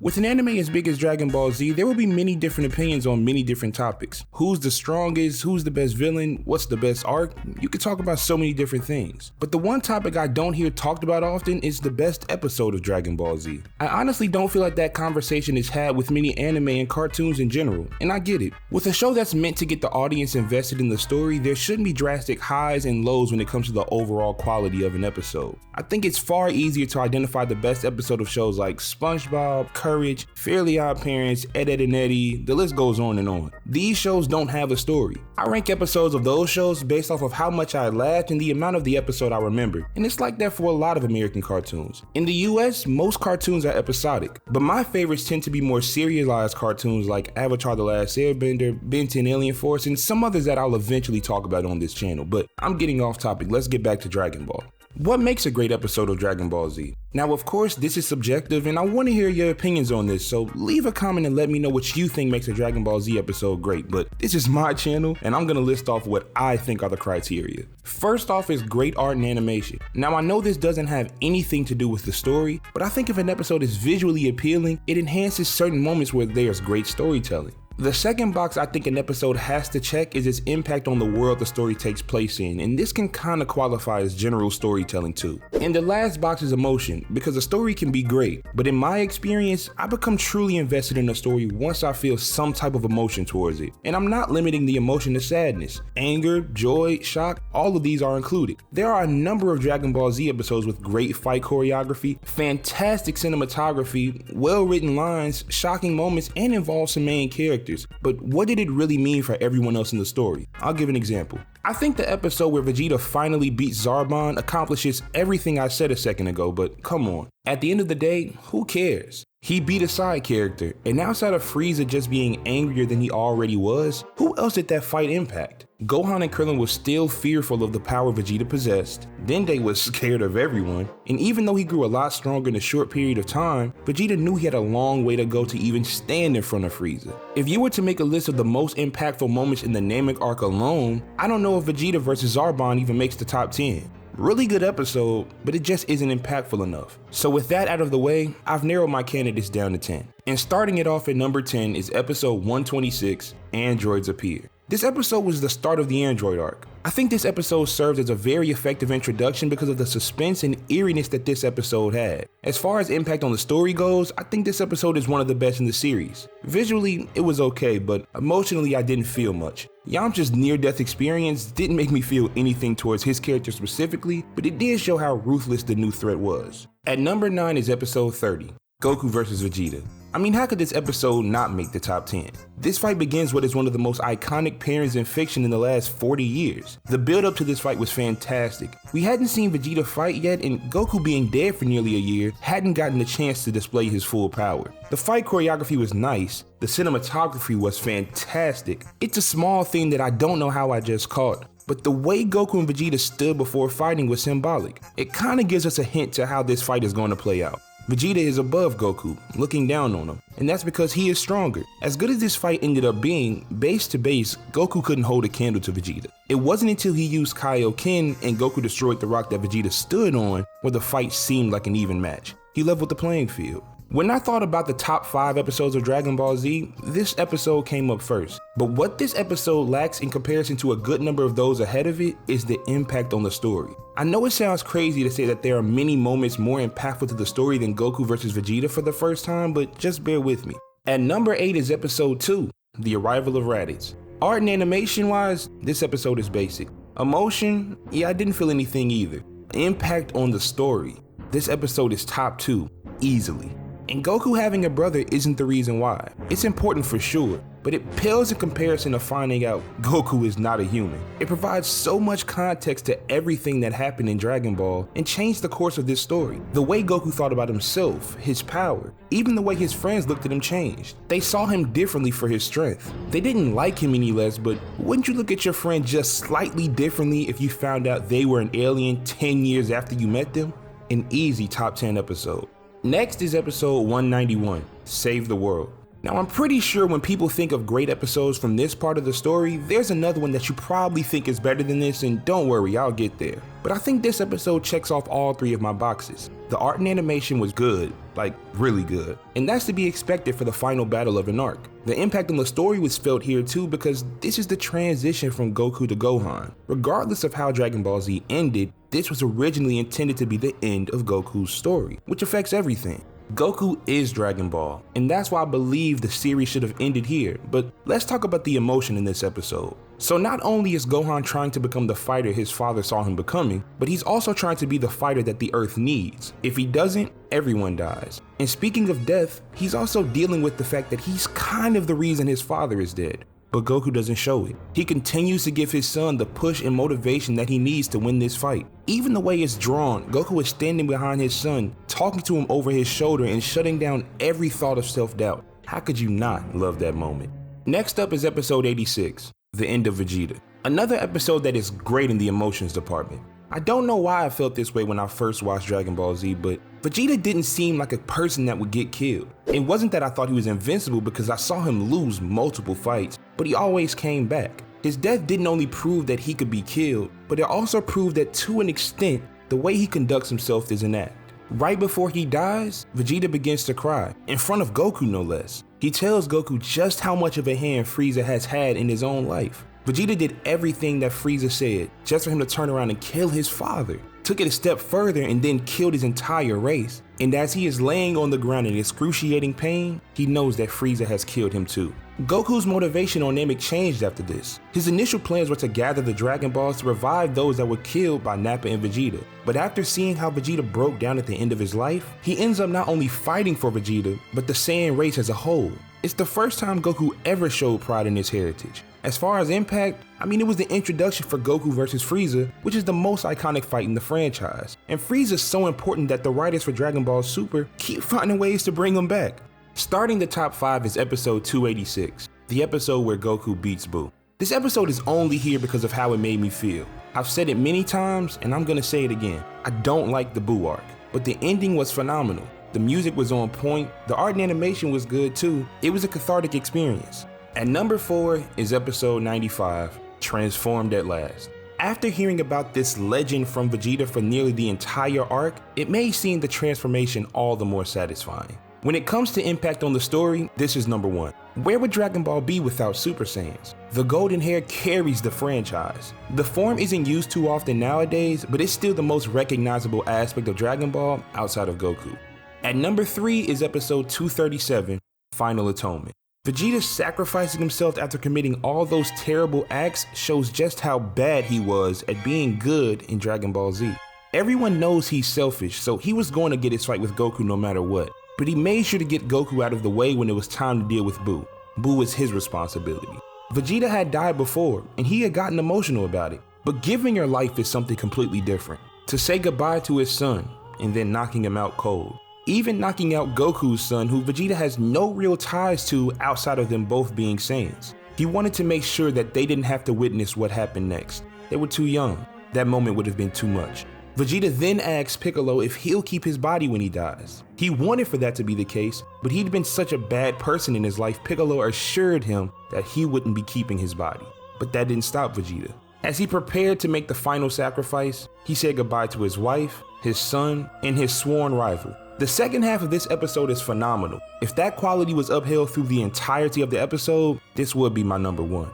With an anime as big as Dragon Ball Z, there will be many different opinions on many different topics. Who's the strongest? Who's the best villain? What's the best arc? You could talk about so many different things. But the one topic I don't hear talked about often is the best episode of Dragon Ball Z. I honestly don't feel like that conversation is had with many anime and cartoons in general, and I get it. With a show that's meant to get the audience invested in the story, there shouldn't be drastic highs and lows when it comes to the overall quality of an episode. I think it's far easier to identify the best episode of shows like SpongeBob, Courage, Fairly Odd Parents, Ed, Edd n Eddy, the list goes on and on. These shows don't have a story. I rank episodes of those shows based off of how much I laughed and the amount of the episode I remember, and it's like that for a lot of American cartoons. In the US, most cartoons are episodic, but my favorites tend to be more serialized cartoons like Avatar: The Last Airbender, Ben 10 Alien Force, and some others that I'll eventually talk about on this channel, but I'm getting off topic. Let's get back to Dragon Ball. What makes a great episode of Dragon Ball Z? Now, of course, this is subjective, and I want to hear your opinions on this, so leave a comment and let me know what you think makes a Dragon Ball Z episode great, but this is my channel, and I'm going to list off what I think are the criteria. First off is great art and animation. Now, I know this doesn't have anything to do with the story, but I think if an episode is visually appealing, it enhances certain moments where there's great storytelling. The second box I think an episode has to check is its impact on the world the story takes place in, and this can kind of qualify as general storytelling too. And the last box is emotion, because a story can be great, but in my experience, I become truly invested in a story once I feel some type of emotion towards it. And I'm not limiting the emotion to sadness. Anger, joy, shock, all of these are included. There are a number of Dragon Ball Z episodes with great fight choreography, fantastic cinematography, well-written lines, shocking moments, and involve some main characters. But what did it really mean for everyone else in the story? I'll give an example. I think the episode where Vegeta finally beats Zarbon accomplishes everything I said a second ago, but come on. At the end of the day, who cares? He beat a side character, and outside of Frieza just being angrier than he already was, who else did that fight impact? Gohan and Krillin were still fearful of the power Vegeta possessed, Dende was scared of everyone, and even though he grew a lot stronger in a short period of time, Vegeta knew he had a long way to go to even stand in front of Frieza. If you were to make a list of the most impactful moments in the Namek arc alone, I don't know if Vegeta vs Zarbon even makes the top 10. Really good episode, but it just isn't impactful enough. So with that out of the way, I've narrowed my candidates down to 10. And starting it off at number 10 is episode 126, Androids Appear. This episode was the start of the Android arc. I think this episode served as a very effective introduction because of the suspense and eeriness that this episode had. As far as impact on the story goes, I think this episode is one of the best in the series. Visually, it was okay, but emotionally I didn't feel much. Yamcha's near-death experience didn't make me feel anything towards his character specifically, but it did show how ruthless the new threat was. At number 9 is episode 30, Goku vs Vegeta. I mean, how could this episode not make the top 10? This fight begins what is one of the most iconic pairings in fiction in the last 40 years. The build up to this fight was fantastic. We hadn't seen Vegeta fight yet, and Goku being dead for nearly a year hadn't gotten the chance to display his full power. The fight choreography was nice, the cinematography was fantastic. It's a small thing that I don't know how I just caught, but the way Goku and Vegeta stood before fighting was symbolic. It kinda gives us a hint to how this fight is going to play out. Vegeta is above Goku, looking down on him, and that's because he is stronger. As good as this fight ended up being, base to base, Goku couldn't hold a candle to Vegeta. It wasn't until he used Kaioken and Goku destroyed the rock that Vegeta stood on where the fight seemed like an even match. He leveled the playing field. When I thought about the top 5 episodes of Dragon Ball Z, this episode came up first. But what this episode lacks in comparison to a good number of those ahead of it is the impact on the story. I know it sounds crazy to say that there are many moments more impactful to the story than Goku vs Vegeta for the first time, but just bear with me. At number 8 is episode 2, The Arrival of Raditz. Art and animation wise, this episode is basic. Emotion, yeah, I didn't feel anything either. Impact on the story, this episode is top 2, easily. And Goku having a brother isn't the reason why. It's important for sure, but it pales in comparison to finding out Goku is not a human. It provides so much context to everything that happened in Dragon Ball and changed the course of this story. The way Goku thought about himself, his power, even the way his friends looked at him changed. They saw him differently for his strength. They didn't like him any less, but wouldn't you look at your friend just slightly differently if you found out they were an alien 10 years after you met them? An easy top 10 episode. Next is episode 191, Save the World. Now, I'm pretty sure when people think of great episodes from this part of the story, there's another one that you probably think is better than this, and don't worry, I'll get there. But I think this episode checks off all three of my boxes. The art and animation was good, like really good, and that's to be expected for the final battle of an arc. The impact on the story was felt here too because this is the transition from Goku to Gohan. Regardless of how Dragon Ball Z ended, this was originally intended to be the end of Goku's story, which affects everything. Goku is Dragon Ball, and that's why I believe the series should have ended here, but let's talk about the emotion in this episode. So not only is Gohan trying to become the fighter his father saw him becoming, but he's also trying to be the fighter that the Earth needs. If he doesn't, everyone dies. And speaking of death, he's also dealing with the fact that he's kind of the reason his father is dead. But Goku doesn't show it. He continues to give his son the push and motivation that he needs to win this fight. Even the way it's drawn, Goku is standing behind his son, talking to him over his shoulder and shutting down every thought of self-doubt. How could you not love that moment? Next up is episode 86, The End of Vegeta. Another episode that is great in the emotions department. I don't know why I felt this way when I first watched Dragon Ball Z, but Vegeta didn't seem like a person that would get killed. It wasn't that I thought he was invincible because I saw him lose multiple fights, but he always came back. His death didn't only prove that he could be killed, but it also proved that to an extent, the way he conducts himself is an act. Right before he dies, Vegeta begins to cry, in front of Goku no less. He tells Goku just how much of a hand Frieza has had in his own life. Vegeta did everything that Frieza said just for him to turn around and kill his father. Took it a step further and then killed his entire race. And as he is laying on the ground in excruciating pain, he knows that Frieza has killed him too. Goku's motivation on Namek changed after this. His initial plans were to gather the Dragon Balls to revive those that were killed by Nappa and Vegeta. But after seeing how Vegeta broke down at the end of his life, he ends up not only fighting for Vegeta, but the Saiyan race as a whole. It's the first time Goku ever showed pride in his heritage. As far as impact, it was the introduction for Goku versus Frieza, which is the most iconic fight in the franchise. And Frieza's so important that the writers for Dragon Ball Super keep finding ways to bring him back. Starting the top 5 is episode 286, the episode where Goku beats Buu. This episode is only here because of how it made me feel. I've said it many times and I'm gonna say it again. I don't like the Buu arc, but the ending was phenomenal. The music was on point, the art and animation was good too. It was a cathartic experience. At number 4 is episode 95, Transformed at Last. After hearing about this legend from Vegeta for nearly the entire arc, it made seeing the transformation all the more satisfying. When it comes to impact on the story, this is number 1. Where would Dragon Ball be without Super Saiyans? The golden hair carries the franchise. The form isn't used too often nowadays, but it's still the most recognizable aspect of Dragon Ball outside of Goku. At number 3 is episode 237, Final Atonement. Vegeta sacrificing himself after committing all those terrible acts shows just how bad he was at being good in Dragon Ball Z. Everyone knows he's selfish, so he was going to get his fight with Goku no matter what. But he made sure to get Goku out of the way when it was time to deal with Buu. Buu was his responsibility. Vegeta had died before, and he had gotten emotional about it. But giving your life is something completely different. To say goodbye to his son, and then knocking him out cold. Even knocking out Goku's son, who Vegeta has no real ties to outside of them both being Saiyans. He wanted to make sure that they didn't have to witness what happened next. They were too young. That moment would have been too much. Vegeta then asks Piccolo if he'll keep his body when he dies. He wanted for that to be the case, but he'd been such a bad person in his life, Piccolo assured him that he wouldn't be keeping his body. But that didn't stop Vegeta. As he prepared to make the final sacrifice, he said goodbye to his wife, his son, and his sworn rival. The second half of this episode is phenomenal. If that quality was upheld through the entirety of the episode, this would be my number 1.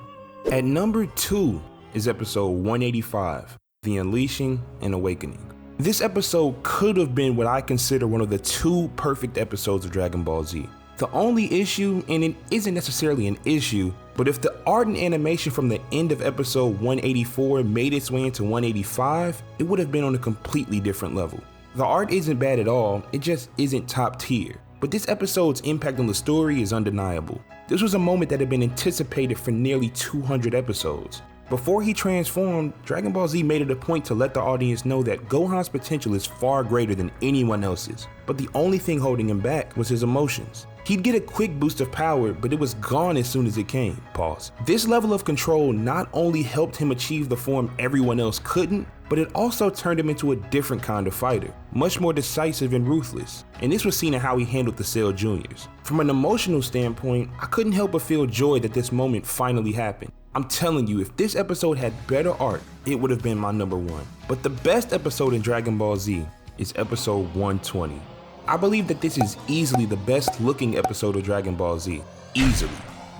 At number 2 is episode 185, The Unleashing and Awakening. This episode could have been what I consider one of the 2 perfect episodes of Dragon Ball Z. The only issue, and it isn't necessarily an issue, but if the art and animation from the end of episode 184 made its way into 185, it would have been on a completely different level. The art isn't bad at all, it just isn't top tier. But this episode's impact on the story is undeniable. This was a moment that had been anticipated for nearly 200 episodes. Before he transformed, Dragon Ball Z made it a point to let the audience know that Gohan's potential is far greater than anyone else's, but the only thing holding him back was his emotions. He'd get a quick boost of power, but it was gone as soon as it came. Pause. This level of control not only helped him achieve the form everyone else couldn't, but it also turned him into a different kind of fighter, much more decisive and ruthless, and this was seen in how he handled the Cell Juniors. From an emotional standpoint, I couldn't help but feel joy that this moment finally happened. I'm telling you, if this episode had better art, it would have been my number one. But the best episode in Dragon Ball Z is episode 120. I believe that this is easily the best looking episode of Dragon Ball Z. Easily.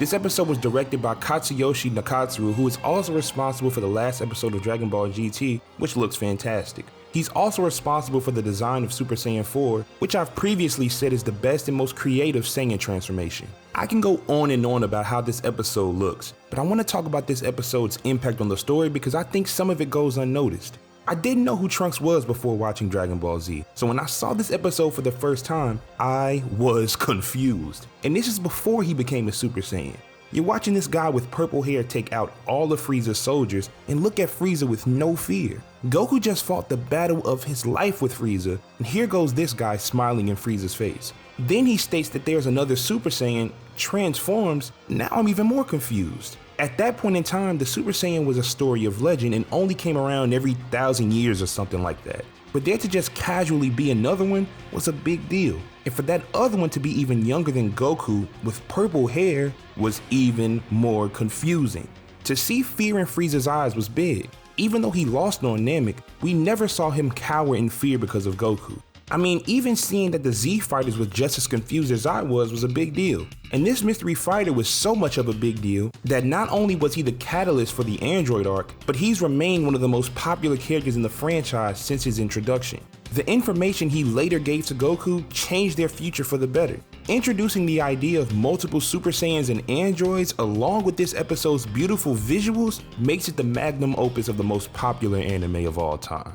This episode was directed by Katsuyoshi Nakatsuru, who is also responsible for the last episode of Dragon Ball GT, which looks fantastic. He's also responsible for the design of Super Saiyan 4, which I've previously said is the best and most creative Saiyan transformation. I can go on and on about how this episode looks, but I want to talk about this episode's impact on the story because I think some of it goes unnoticed. I didn't know who Trunks was before watching Dragon Ball Z, so when I saw this episode for the first time, I was confused. And this is before he became a Super Saiyan. You're watching this guy with purple hair take out all of Frieza's soldiers and look at Frieza with no fear. Goku just fought the battle of his life with Frieza, and here goes this guy smiling in Frieza's face. Then he states that there's another Super Saiyan, transforms. Now I'm even more confused. At that point in time, the Super Saiyan was a story of legend and only came around every 1,000 years or something like that. But there to just casually be another one was a big deal. And for that other one to be even younger than Goku with purple hair was even more confusing. To see fear in Frieza's eyes was big. Even though he lost on Namek, we never saw him cower in fear because of Goku. I mean, even seeing that the Z fighters were just as confused as I was a big deal. And this mystery fighter was so much of a big deal that not only was he the catalyst for the Android arc, but he's remained one of the most popular characters in the franchise since his introduction. The information he later gave to Goku changed their future for the better. Introducing the idea of multiple Super Saiyans and androids along with this episode's beautiful visuals makes it the magnum opus of the most popular anime of all time.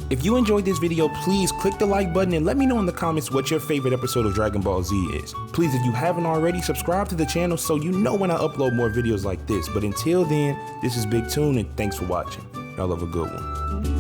If you enjoyed this video, please click the like button and let me know in the comments what your favorite episode of Dragon Ball Z is. Please, if you haven't already, subscribe to the channel so you know when I upload more videos like this. But until then, this is BigTune and thanks for watching. Y'all have a good one.